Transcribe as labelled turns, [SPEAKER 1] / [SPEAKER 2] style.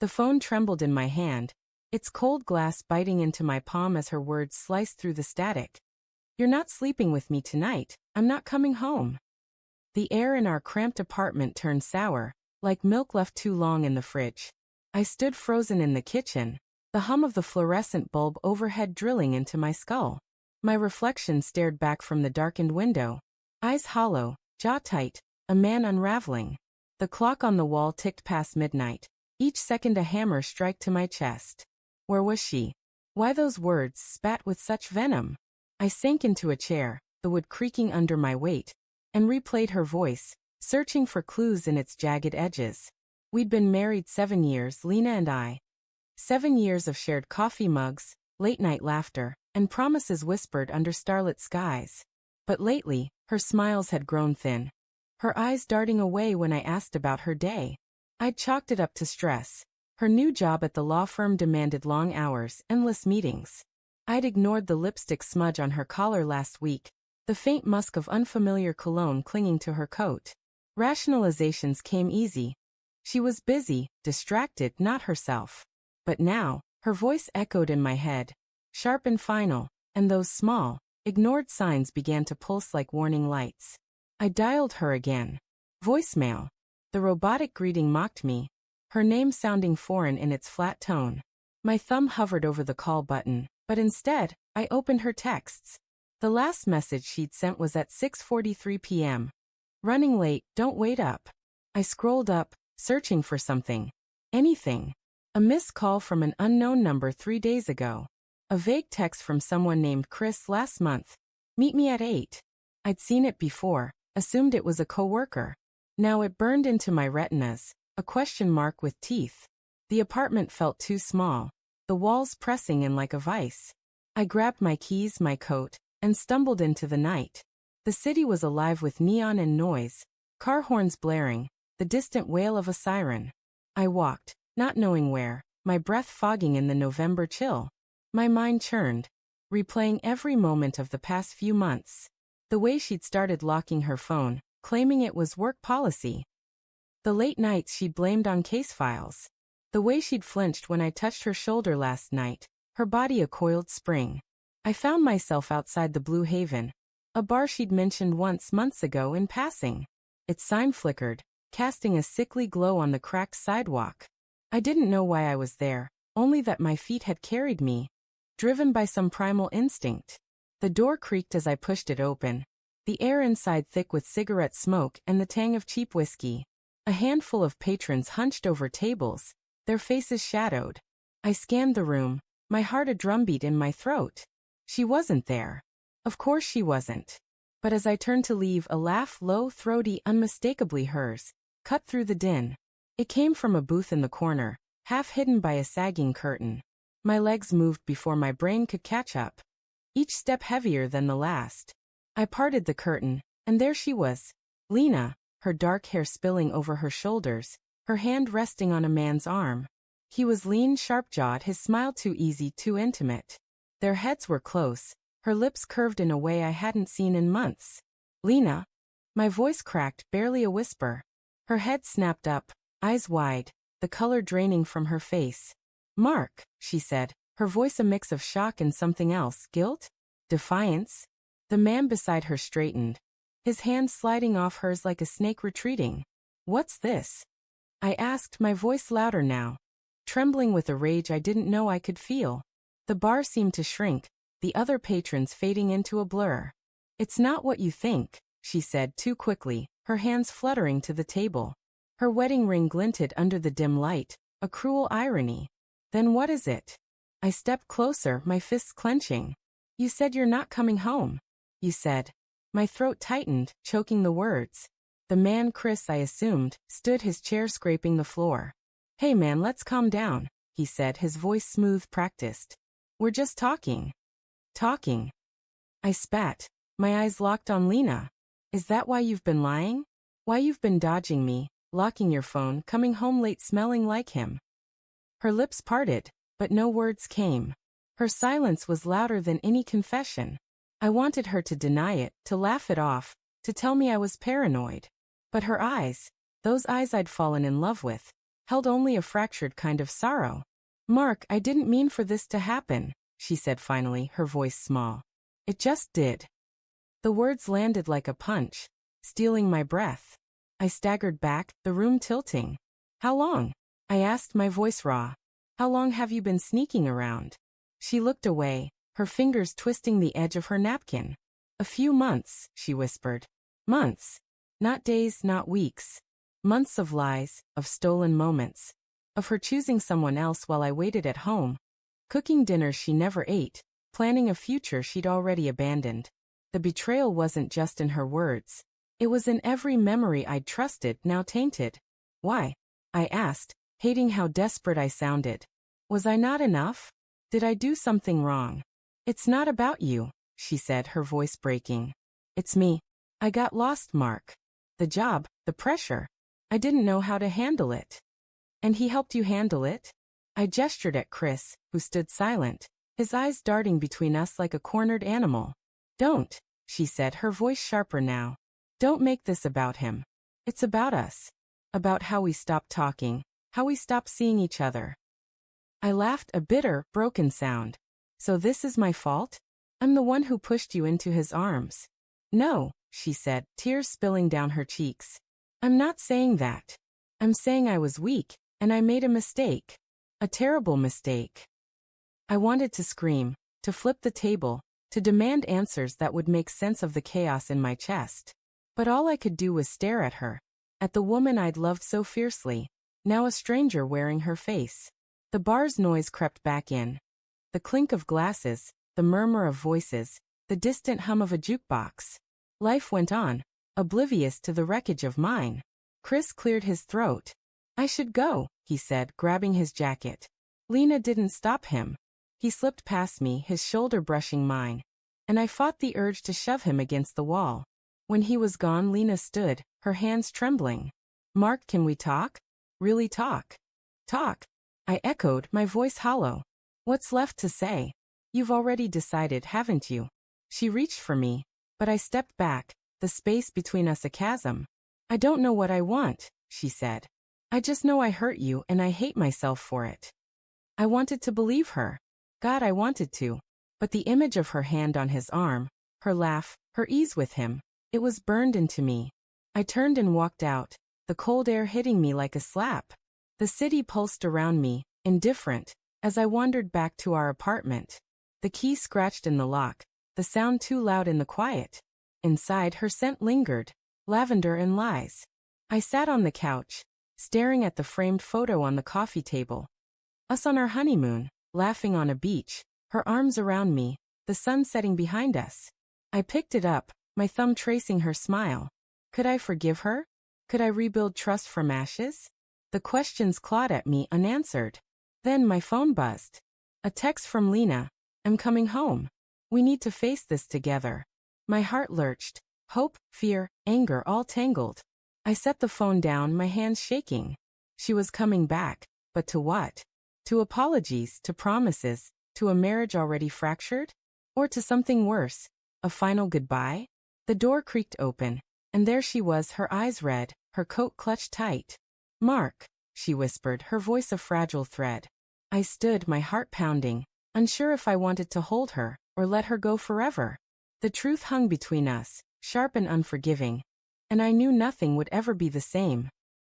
[SPEAKER 1] The phone trembled in my hand, its cold glass biting into my palm as her words sliced through the static. "You're not sleeping with me tonight. I'm not coming home." The air in our cramped apartment turned sour, like milk left too long in the fridge. I stood frozen in the kitchen, the hum of the fluorescent bulb overhead drilling into my skull. My reflection stared back from the darkened window, eyes hollow, jaw tight, a man unraveling. The clock on the wall ticked past midnight, each second a hammer strike to my chest. Where was she? Why those words spat with such venom? I sank into a chair, the wood creaking under my weight, and replayed her voice, searching for clues in its jagged edges. We'd been married 7 years, Lena and I. 7 years of shared coffee mugs, late-night laughter, and promises whispered under starlit skies. But lately, her smiles had grown thin, her eyes darting away when I asked about her day. I'd chalked it up to stress. Her new job at the law firm demanded long hours, endless meetings. I'd ignored the lipstick smudge on her collar last week, the faint musk of unfamiliar cologne clinging to her coat. Rationalizations came easy. She was busy, distracted, not herself. But now, her voice echoed in my head, sharp and final, and those small, ignored signs began to pulse like warning lights. I dialed her again. Voicemail. The robotic greeting mocked me, her name sounding foreign in its flat tone. My thumb hovered over the call button, but instead, I opened her texts. The last message she'd sent was at 6:43 p.m. "Running late, don't wait up." I scrolled up, searching for something. Anything. A missed call from an unknown number 3 days ago. A vague text from someone named Chris last month. "Meet me at 8. I'd seen it before, assumed it was a coworker. Now it burned into my retinas, a question mark with teeth. The apartment felt too small, the walls pressing in like a vice. I grabbed my keys, my coat, and stumbled into the night. The city was alive with neon and noise, car horns blaring, the distant wail of a siren. I walked, not knowing where, my breath fogging in the November chill. My mind churned, replaying every moment of the past few months. The way she'd started locking her phone, claiming it was work policy. The late nights she'd blamed on case files. The way she'd flinched when I touched her shoulder last night, her body a coiled spring. I found myself outside the Blue Haven, a bar she'd mentioned once months ago in passing. Its sign flickered, casting a sickly glow on the cracked sidewalk. I didn't know why I was there, only that my feet had carried me, driven by some primal instinct. The door creaked as I pushed it open, the air inside thick with cigarette smoke and the tang of cheap whiskey. A handful of patrons hunched over tables, their faces shadowed. I scanned the room, my heart a drumbeat in my throat. She wasn't there. Of course she wasn't. But as I turned to leave, a laugh, low, throaty, unmistakably hers, cut through the din. It came from a booth in the corner, half hidden by a sagging curtain. My legs moved before my brain could catch up, each step heavier than the last. I parted the curtain, and there she was, Lena, her dark hair spilling over her shoulders, her hand resting on a man's arm. He was lean, sharp-jawed, his smile too easy, too intimate. Their heads were close, her lips curved in a way I hadn't seen in months. "Lena?" My voice cracked, barely a whisper. Her head snapped up, eyes wide, the color draining from her face. "Mark," she said, her voice a mix of shock and something else, guilt? Defiance? The man beside her straightened, his hand sliding off hers like a snake retreating. "What's this?" I asked, my voice louder now, trembling with a rage I didn't know I could feel. The bar seemed to shrink, the other patrons fading into a blur. "It's not what you think," she said too quickly, her hands fluttering to the table. Her wedding ring glinted under the dim light, a cruel irony. "Then what is it?" I stepped closer, my fists clenching. "You said you're not coming home. You said." My throat tightened, choking the words. The man, Chris, I assumed, stood, his chair scraping the floor. "Hey man, let's calm down," he said, his voice smooth, practiced. "We're just talking." Talking. I spat, my eyes locked on Lena. "Is that why you've been lying? Why you've been dodging me, locking your phone, coming home late smelling like him?" Her lips parted, but no words came. Her silence was louder than any confession. I wanted her to deny it, to laugh it off, to tell me I was paranoid. But her eyes, those eyes I'd fallen in love with, held only a fractured kind of sorrow. Mark, I didn't mean for this to happen, she said finally, her voice small. It just did. The words landed like a punch, stealing my breath. I staggered back, the room tilting. How long? I asked, my voice raw. How long have you been sneaking around? She looked away, her fingers twisting the edge of her napkin. A few months, she whispered. Months. Not days, not weeks. Months of lies, of stolen moments. Of her choosing someone else while I waited at home. Cooking dinners she never ate, planning a future she'd already abandoned. The betrayal wasn't just in her words. It was in every memory I'd trusted, now tainted. Why? I asked, hating how desperate I sounded. Was I not enough? Did I do something wrong? It's not about you, she said, her voice breaking. It's me. I got lost, Mark. The job, the pressure. I didn't know how to handle it. And he helped you handle it? I gestured at Chris, who stood silent, his eyes darting between us like a cornered animal. Don't, she said, her voice sharper now. Don't make this about him. It's about us. About how we stopped talking, how we stopped seeing each other. I laughed, a bitter, broken sound. So this is my fault? I'm the one who pushed you into his arms. No, she said, tears spilling down her cheeks. I'm not saying that. I'm saying I was weak, and I made a mistake. A terrible mistake. I wanted to scream, to flip the table, to demand answers that would make sense of the chaos in my chest. But all I could do was stare at her, at the woman I'd loved so fiercely, now a stranger wearing her face. The bar's noise crept back in. The clink of glasses, the murmur of voices, the distant hum of a jukebox. Life went on, oblivious to the wreckage of mine. Chris cleared his throat. I should go, he said, grabbing his jacket. Lena didn't stop him. He slipped past me, his shoulder brushing mine, and I fought the urge to shove him against the wall. When he was gone, Lena stood, her hands trembling. Mark, can we talk? Really talk? Talk? I echoed, my voice hollow. What's left to say? You've already decided, haven't you? She reached for me, but I stepped back, the space between us a chasm. I don't know what I want, she said. I just know I hurt you and I hate myself for it. I wanted to believe her. God, I wanted to. But the image of her hand on his arm, her laugh, her ease with him, it was burned into me. I turned and walked out, the cold air hitting me like a slap. The city pulsed around me, indifferent, as I wandered back to our apartment. The key scratched in the lock, the sound too loud in the quiet. Inside, her scent lingered, lavender and lies. I sat on the couch, staring at the framed photo on the coffee table. Us on our honeymoon, laughing on a beach, her arms around me, the sun setting behind us. I picked it up, my thumb tracing her smile. Could I forgive her? Could I rebuild trust from ashes? The questions clawed at me unanswered. Then my phone buzzed. A text from Lena. I'm coming home. We need to face this together. My heart lurched. Hope, fear, anger all tangled. I set the phone down, my hands shaking. She was coming back, but to what? To apologies, to promises, to a marriage already fractured? Or to something worse, a final goodbye? The door creaked open, and there she was, her eyes red, her coat clutched tight. Mark, she whispered, her voice a fragile thread. I stood, my heart pounding, unsure if I wanted to hold her, or let her go forever. The truth hung between us, sharp and unforgiving, and I knew nothing would ever be the same.